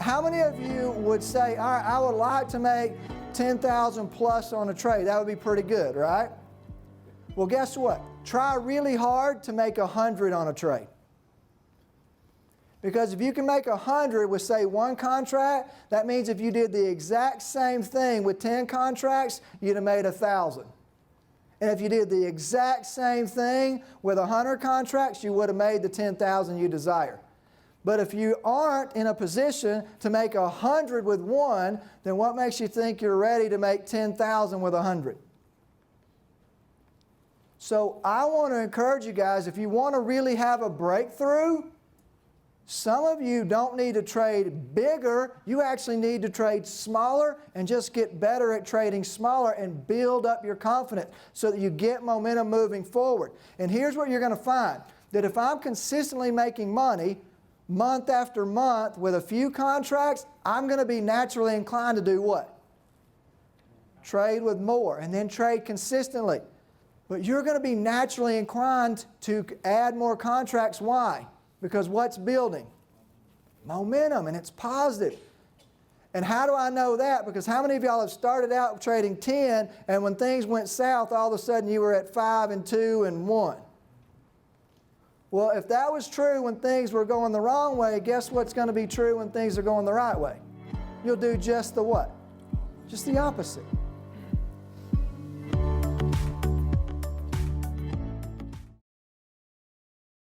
How many of you would say, all right, I would like to make 10,000 plus on a trade? That would be pretty good, right? Well, guess what? Try really hard to make 100 on a trade. Because if you can make 100 with, say, one contract, that means if you did the exact same thing with 10 contracts, you'd have made 1,000. And if you did the exact same thing with 100 contracts, you would have made the 10,000 you desire. But if you aren't in a position to make 100 with one, then what makes you think you're ready to make 10,000 with 100? So I want to encourage you guys, if you want to really have a breakthrough, some of you don't need to trade bigger. You actually need to trade smaller and just get better at trading smaller and build up your confidence so that you get momentum moving forward. And here's what you're going to find, that if I'm consistently making money month after month with a few contracts, I'm going to be naturally inclined to do what? Trade with more and then trade consistently. But you're going to be naturally inclined to add more contracts. Why? Because what's building? Momentum, and it's positive. And how do I know that? Because how many of y'all have started out trading 10, and when things went south, all of a sudden you were at 5 and 2 and 1? Well, if that was true when things were going the wrong way, guess what's going to be true when things are going the right way? You'll do just the what? Just the opposite.